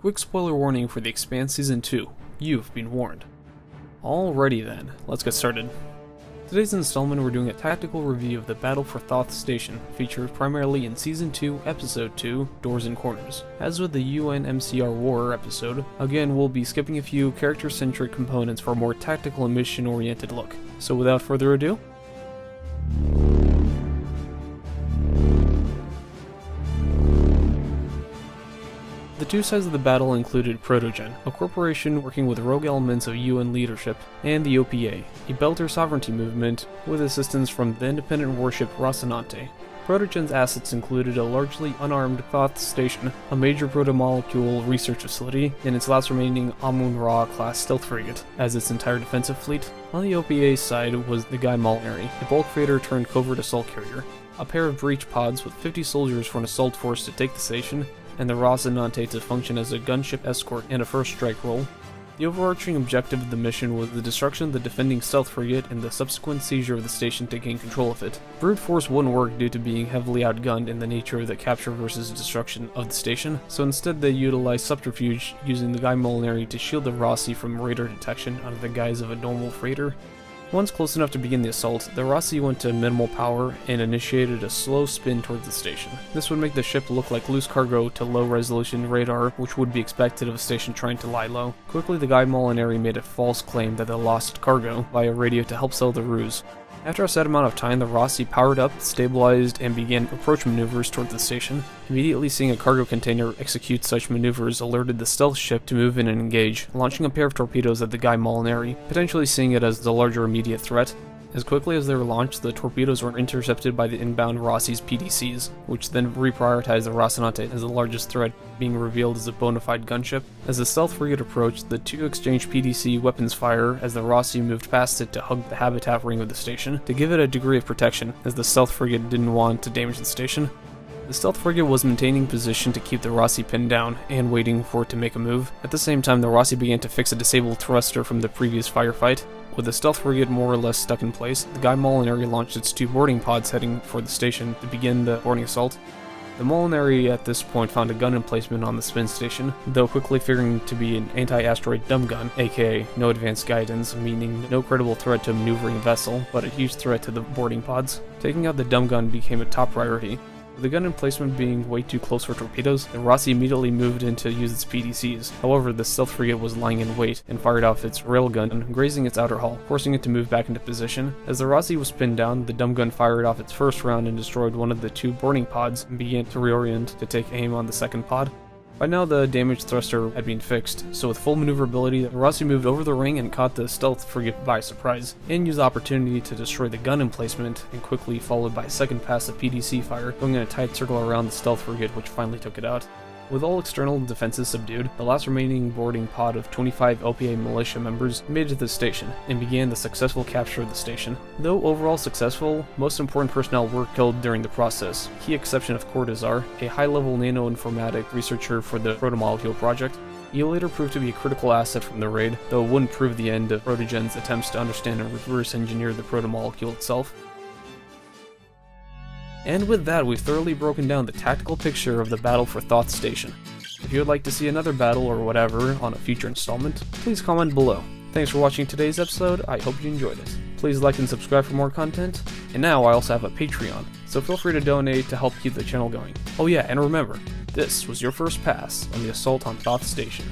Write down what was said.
Quick spoiler warning for the Expanse Season 2. You've been warned. Alrighty then, let's get started. Today's installment we're doing a tactical review of the battle for Thoth Station, featured primarily in Season 2, Episode 2, Doors and Corners. As with the UNMCR War episode, again we'll be skipping a few character-centric components for a more tactical and mission-oriented look. So without further ado, the two sides of the battle included Protogen, a corporation working with rogue elements of UN leadership, and the OPA, a Belter sovereignty movement with assistance from the independent warship Rocinante. Protogen's assets included a largely unarmed Thoth Station, a major protomolecule research facility, and its last remaining Amun-Ra class stealth frigate as its entire defensive fleet. On the OPA's side was the Guy Molinary, a bulk freighter turned covert assault carrier, a pair of breach pods with 50 soldiers for an assault force to take the station, and the Rocinante to function as a gunship escort and a first strike role. The overarching objective of the mission was the destruction of the defending stealth frigate and the subsequent seizure of the station to gain control of it. Brute force wouldn't work due to being heavily outgunned in the nature of the capture versus destruction of the station, so instead they utilized subterfuge, using the Guy Molinary to shield the Rossi from radar detection under the guise of a normal freighter. Once close enough to begin the assault, the Rossi went to minimal power and initiated a slow spin towards the station. This would make the ship look like loose cargo to low-resolution radar, which would be expected of a station trying to lie low. Quickly, the Guy Molinary made a false claim that they lost cargo via radio to help sell the ruse. After a set amount of time, the Rossi powered up, stabilized, and began approach maneuvers towards the station. Immediately seeing a cargo container execute such maneuvers alerted the stealth ship to move in and engage, launching a pair of torpedoes at the Guy Molinary, potentially seeing it as the larger immediate threat. As quickly as they were launched, the torpedoes were intercepted by the inbound Rossi's PDCs, which then reprioritized the Rocinante as the largest threat, being revealed as a bona fide gunship. As the stealth frigate approached, the two exchanged PDC weapons fire as the Rossi moved past it to hug the habitat ring of the station, to give it a degree of protection, as the stealth frigate didn't want to damage the station. The stealth frigate was maintaining position to keep the Rossi pinned down, and waiting for it to make a move. At the same time, the Rossi began to fix a disabled thruster from the previous firefight. With the stealth frigate more or less stuck in place, the Guy Molinary launched its two boarding pods heading for the station to begin the boarding assault. The Molinary at this point found a gun emplacement on the spin station, though quickly figuring to be an anti-asteroid dumb gun, aka no advanced guidance, meaning no credible threat to a maneuvering vessel, but a huge threat to the boarding pods. Taking out the dumb gun became a top priority. With the gun emplacement being way too close for torpedoes, the Rossi immediately moved in to use its PDCs. However, the stealth frigate was lying in wait and fired off its railgun, grazing its outer hull, forcing it to move back into position. As the Rossi was pinned down, the dumb gun fired off its first round and destroyed one of the two boarding pods and began to reorient to take aim on the second pod. By now, the damaged thruster had been fixed, so with full maneuverability, the Rossi moved over the ring and caught the stealth frigate by surprise, and used the opportunity to destroy the gun emplacement, and quickly followed by a second pass of PDC fire, going in a tight circle around the stealth frigate, which finally took it out. With all external defenses subdued, the last remaining boarding pod of 25 OPA militia members made it to the station, and began the successful capture of the station. Though overall successful, most important personnel were killed during the process, key exception of Cortazar, a high-level nano-informatic researcher for the Protomolecule project. He later proved to be a critical asset from the raid, though it wouldn't prove the end of Protogen's attempts to understand and reverse engineer the protomolecule itself. And with that, we've thoroughly broken down the tactical picture of the battle for Thoth Station. If you would like to see another battle or whatever on a future installment, please comment below. Thanks for watching today's episode, I hope you enjoyed it. Please like and subscribe for more content, and now I also have a Patreon, so feel free to donate to help keep the channel going. Oh yeah, and remember, this was your first pass on the assault on Thoth Station.